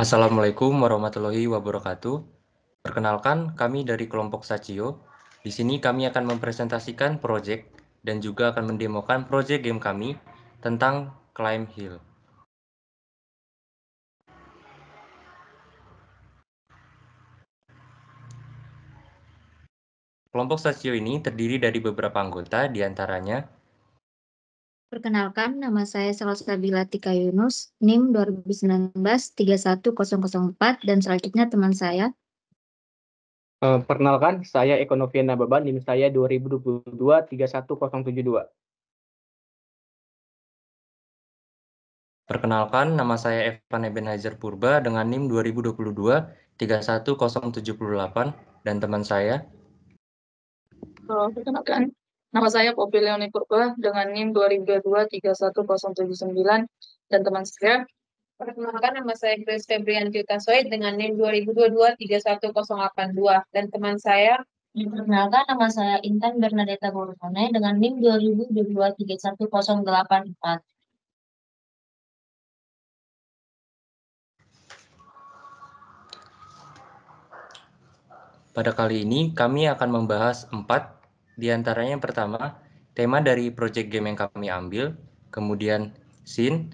Assalamualaikum warahmatullahi wabarakatuh. Perkenalkan, kami dari kelompok Sacio. Di sini kami akan mempresentasikan proyek dan juga akan mendemokan proyek game kami tentang Climb Hill. Kelompok Sacio ini terdiri dari beberapa anggota, diantaranya Perkenalkan, nama saya Salsabila Tika Yunus, NIM 2019-31004, dan selanjutnya teman saya. Perkenalkan, saya Eko Novian Nababan, NIM saya 2022-31072. Perkenalkan, nama saya Evan Ebenezer Purba dengan NIM 2022-31078 dan teman saya. Perkenalkan, nama saya Poppy Leoni Purba dengan NIM 2022-31079 dan teman saya. Perkenalkan, nama saya Grace Febrianti Utasoid dengan NIM 2022-31082 dan teman saya. Perkenalkan, nama saya Intan Bernadetta Borone dengan NIM 2022-31084. Pada kali ini kami akan membahas 4, diantaranya yang pertama, tema dari project game yang kami ambil, kemudian scene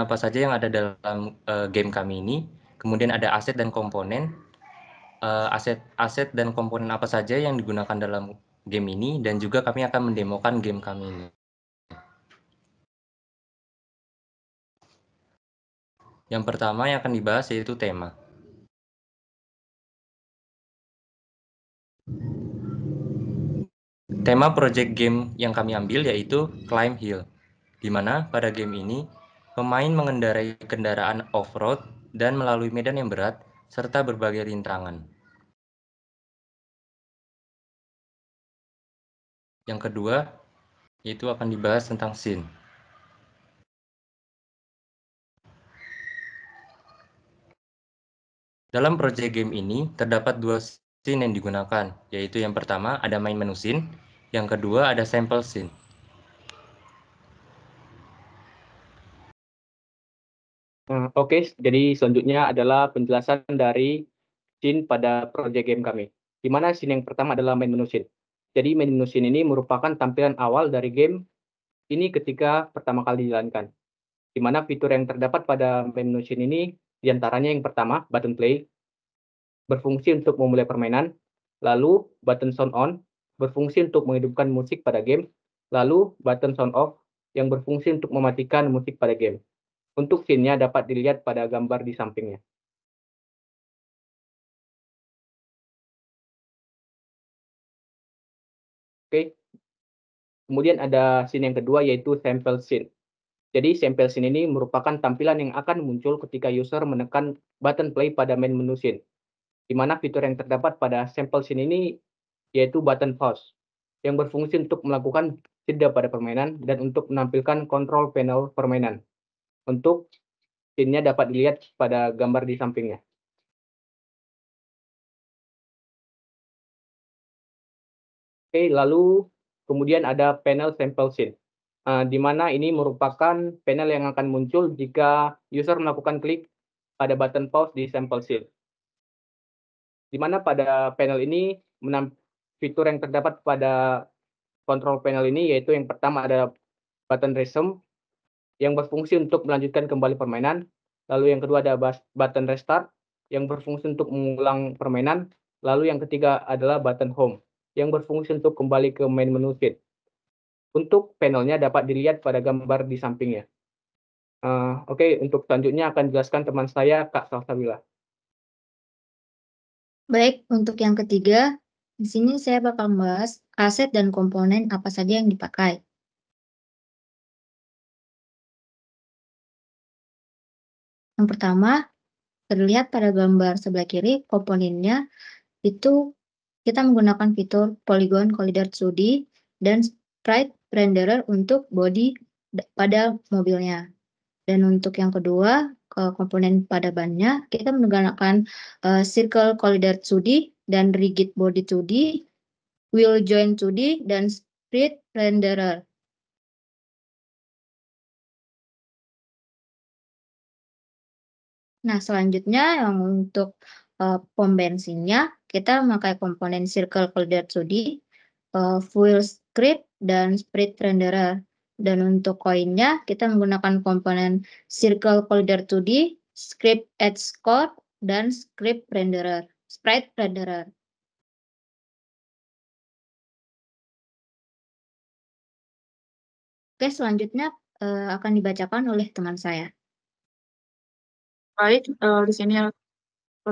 apa saja yang ada dalam game kami ini, kemudian ada aset dan komponen, aset dan komponen apa saja yang digunakan dalam game ini, dan juga kami akan mendemokan game kami ini. Yang pertama yang akan dibahas yaitu tema. Tema project game yang kami ambil yaitu Climb Hill, di mana pada game ini pemain mengendarai kendaraan off-road dan melalui medan yang berat serta berbagai rintangan. Yang kedua, yaitu akan dibahas tentang scene. Dalam project game ini terdapat 2 scene yang digunakan, yaitu yang pertama ada main menu scene, yang kedua ada sampel scene. Oke, jadi selanjutnya adalah penjelasan dari scene pada project game kami. Di mana scene yang pertama adalah main menu scene. Jadi main menu scene ini merupakan tampilan awal dari game ini ketika pertama kali dijalankan. Di mana fitur yang terdapat pada main menu scene ini diantaranya yang pertama, button play, berfungsi untuk memulai permainan, lalu button sound on, berfungsi untuk menghidupkan musik pada game, lalu button sound off, yang berfungsi untuk mematikan musik pada game. Untuk scene-nya dapat dilihat pada gambar di sampingnya. Oke. Kemudian ada scene yang kedua yaitu sample scene. Jadi sample scene ini merupakan tampilan yang akan muncul ketika user menekan button play pada main menu scene. Di mana fitur yang terdapat pada sample scene ini yaitu button pause, yang berfungsi untuk melakukan jeda pada permainan dan untuk menampilkan kontrol panel permainan. Untuk scene-nya dapat dilihat pada gambar di sampingnya. Oke, lalu kemudian ada panel sample scene, di mana ini merupakan panel yang akan muncul jika user melakukan klik pada button pause di sample scene. Di mana pada panel ini fitur yang terdapat pada control panel ini yaitu yang pertama ada button resume yang berfungsi untuk melanjutkan kembali permainan, lalu yang kedua ada button restart yang berfungsi untuk mengulang permainan, lalu yang ketiga adalah button home yang berfungsi untuk kembali ke main menu scene. Untuk panelnya dapat dilihat pada gambar di sampingnya. Oke, untuk selanjutnya akan dijelaskan teman saya, Kak Salsabila. Baik, untuk yang ketiga, di sini saya bakal membahas aset dan komponen apa saja yang dipakai. Yang pertama, terlihat pada gambar sebelah kiri, komponennya itu kita menggunakan fitur Polygon Collider 2D dan Sprite Renderer untuk body pada mobilnya. Dan untuk yang kedua, komponen pada bannya, kita menggunakan Circle Collider 2D dan Rigid Body 2D, Wheel Joint 2D, dan Sprite Renderer. Nah, selanjutnya yang untuk pom bensinnya, kita memakai komponen Circle Collider 2D, fuel script, dan sprite renderer. Dan untuk koinnya, kita menggunakan komponen Circle Collider 2D, script add score, dan script renderer, sprite renderer. Oke, selanjutnya akan dibacakan oleh teman saya. Baik, di sini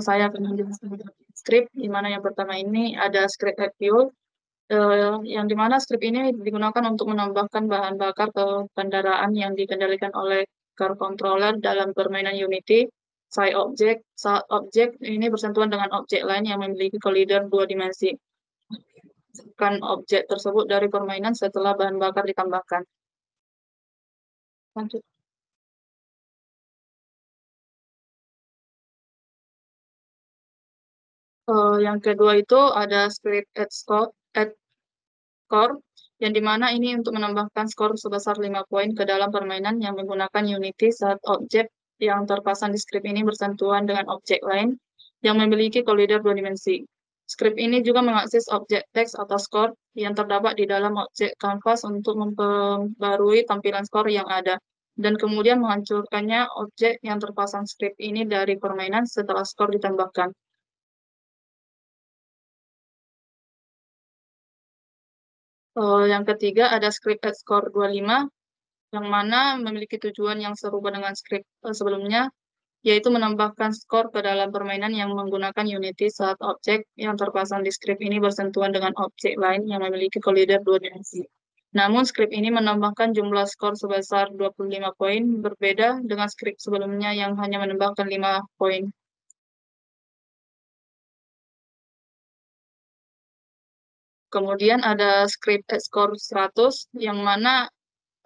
saya akan menjelaskan script, di mana yang pertama ini ada script add fuel, yang dimana script ini digunakan untuk menambahkan bahan bakar ke kendaraan yang dikendalikan oleh car controller dalam permainan Unity. Saat objek ini bersentuhan dengan objek lain yang memiliki collider 2 dimensi. Kan objek tersebut dari permainan setelah bahan bakar ditambahkan. Lanjut. Yang kedua itu ada script add score, yang dimana ini untuk menambahkan skor sebesar 5 poin ke dalam permainan yang menggunakan Unity saat objek yang terpasang di script ini bersentuhan dengan objek lain yang memiliki collider 2 dimensi. Script ini juga mengakses objek teks atau skor yang terdapat di dalam objek canvas untuk memperbarui tampilan skor yang ada, dan kemudian menghancurkannya objek yang terpasang script ini dari permainan setelah skor ditambahkan. Yang ketiga ada script add score 25, yang mana memiliki tujuan yang serupa dengan script sebelumnya, yaitu menambahkan skor ke dalam permainan yang menggunakan Unity saat objek yang terpasang di script ini bersentuhan dengan objek lain yang memiliki collider 2 dimensi. Namun script ini menambahkan jumlah skor sebesar 25 poin, berbeda dengan script sebelumnya yang hanya menambahkan 5 poin. Kemudian ada script add score 100, yang mana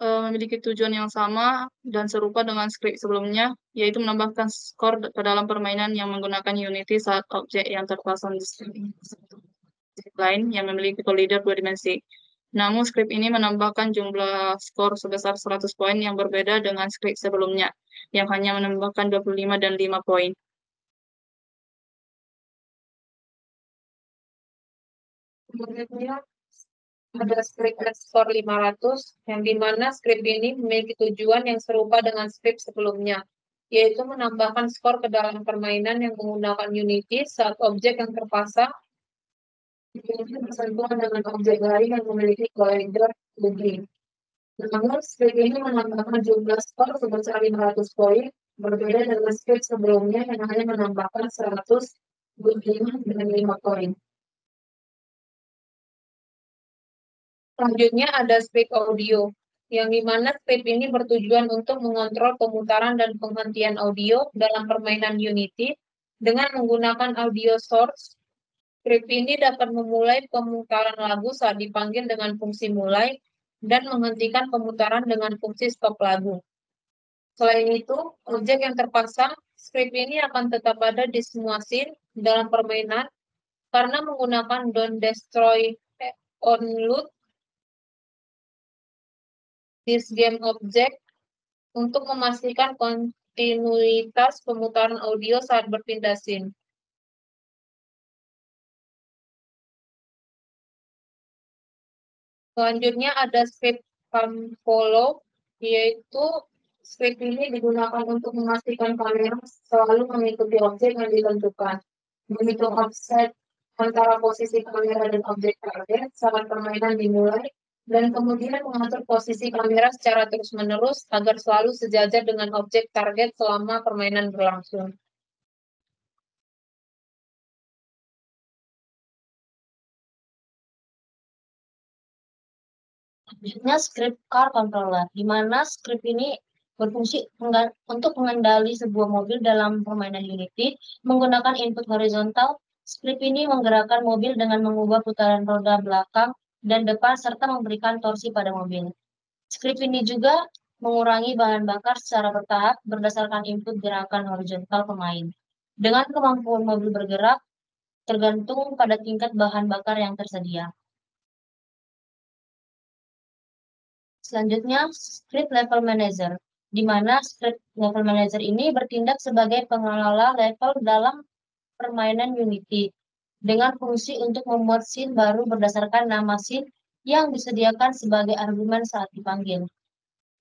memiliki tujuan yang sama dan serupa dengan script sebelumnya, yaitu menambahkan skor ke dalam permainan yang menggunakan Unity saat objek yang terpasang di script lain yang memiliki collider 2 dimensi. Namun script ini menambahkan jumlah skor sebesar 100 poin yang berbeda dengan script sebelumnya, yang hanya menambahkan 25 dan 5 poin. Kemudian ada script add score 500, yang dimana script ini memiliki tujuan yang serupa dengan script sebelumnya, yaitu menambahkan skor ke dalam permainan yang menggunakan Unity saat objek yang terpasang bersentuhan dengan objek lain yang memiliki collider 2D. Namun, script ini menambahkan jumlah skor sebesar 500 poin, berbeda dengan script sebelumnya yang hanya menambahkan 100, 25, dan 5 poin. Selanjutnya ada script audio, yang dimana script ini bertujuan untuk mengontrol pemutaran dan penghentian audio dalam permainan Unity dengan menggunakan audio source. Script ini dapat memulai pemutaran lagu saat dipanggil dengan fungsi mulai dan menghentikan pemutaran dengan fungsi stop lagu. Selain itu, objek yang terpasang, script ini akan tetap ada di semua scene dalam permainan karena menggunakan don't destroy on loop this game object untuk memastikan kontinuitas pemutaran audio saat berpindah scene. Selanjutnya ada script come follow, yaitu script ini digunakan untuk memastikan kamera selalu mengikuti objek yang ditentukan, menghitung offset antara posisi kamera dan objek target saat permainan dimulai, dan kemudian mengatur posisi kamera secara terus-menerus agar selalu sejajar dengan objek target selama permainan berlangsung. Selanjutnya script car controller, di mana script ini berfungsi untuk mengendali sebuah mobil dalam permainan Unity menggunakan input horizontal. Script ini menggerakkan mobil dengan mengubah putaran roda belakang dan depan serta memberikan torsi pada mobil. Script ini juga mengurangi bahan bakar secara bertahap berdasarkan input gerakan horizontal pemain. Dengan kemampuan mobil bergerak tergantung pada tingkat bahan bakar yang tersedia. Selanjutnya, script level manager, di mana script level manager ini bertindak sebagai pengelola level dalam permainan Unity dengan fungsi untuk membuat scene baru berdasarkan nama scene yang disediakan sebagai argumen saat dipanggil.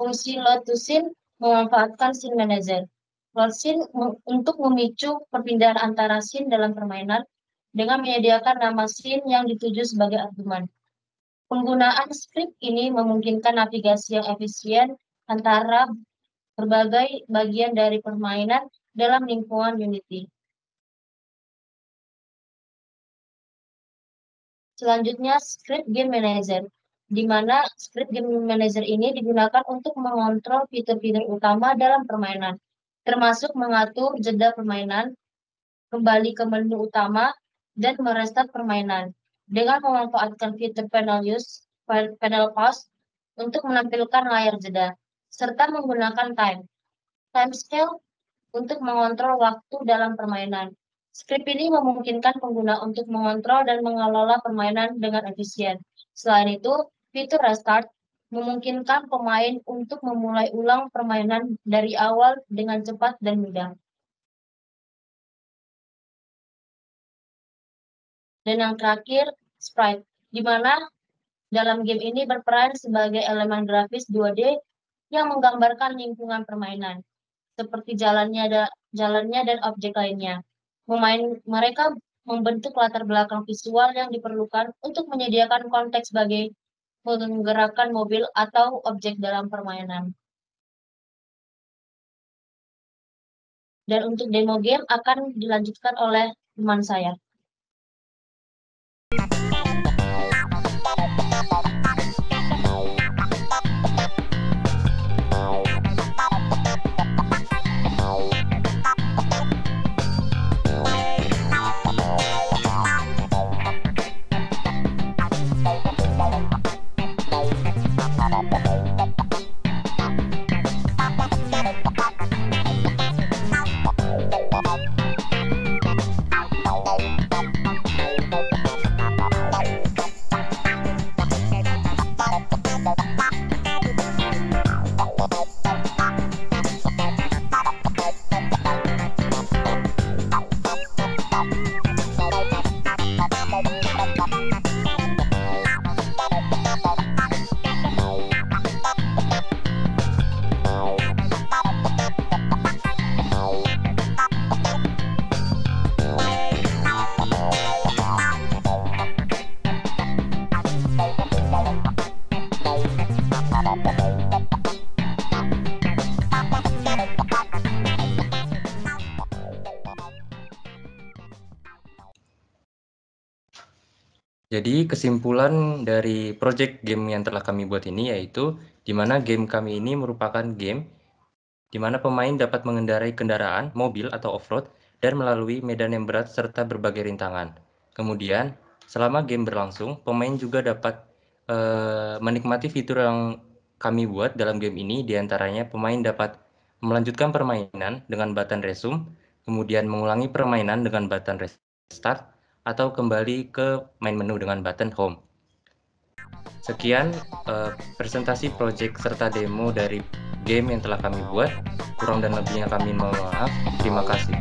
Fungsi load to scene memanfaatkan scene manager. Load scene untuk memicu perpindahan antara scene dalam permainan dengan menyediakan nama scene yang dituju sebagai argumen. Penggunaan script ini memungkinkan navigasi yang efisien antara berbagai bagian dari permainan dalam lingkungan Unity. Selanjutnya, script game manager, di mana script game manager ini digunakan untuk mengontrol fitur-fitur utama dalam permainan, termasuk mengatur jeda permainan, kembali ke menu utama, dan merestart permainan, dengan memanfaatkan fitur panel pause untuk menampilkan layar jeda, serta menggunakan time scale untuk mengontrol waktu dalam permainan. Script ini memungkinkan pengguna untuk mengontrol dan mengelola permainan dengan efisien. Selain itu, fitur restart memungkinkan pemain untuk memulai ulang permainan dari awal dengan cepat dan mudah. Dan yang terakhir, sprite, di mana dalam game ini berperan sebagai elemen grafis 2D yang menggambarkan lingkungan permainan, seperti jalannya dan objek lainnya. Mereka membentuk latar belakang visual yang diperlukan untuk menyediakan konteks sebagai menggerakkan mobil atau objek dalam permainan. Dan untuk demo game akan dilanjutkan oleh teman saya. Jadi kesimpulan dari project game yang telah kami buat ini yaitu di mana game kami ini merupakan game di mana pemain dapat mengendarai kendaraan, mobil atau off-road dan melalui medan yang berat serta berbagai rintangan. Kemudian, selama game berlangsung, pemain juga dapat menikmati fitur yang kami buat dalam game ini, diantaranya pemain dapat melanjutkan permainan dengan button resume, kemudian mengulangi permainan dengan button restart, atau kembali ke main menu dengan button home. Sekian presentasi project serta demo dari game yang telah kami buat. Kurang dan lebihnya kami mohon maaf. Terima kasih.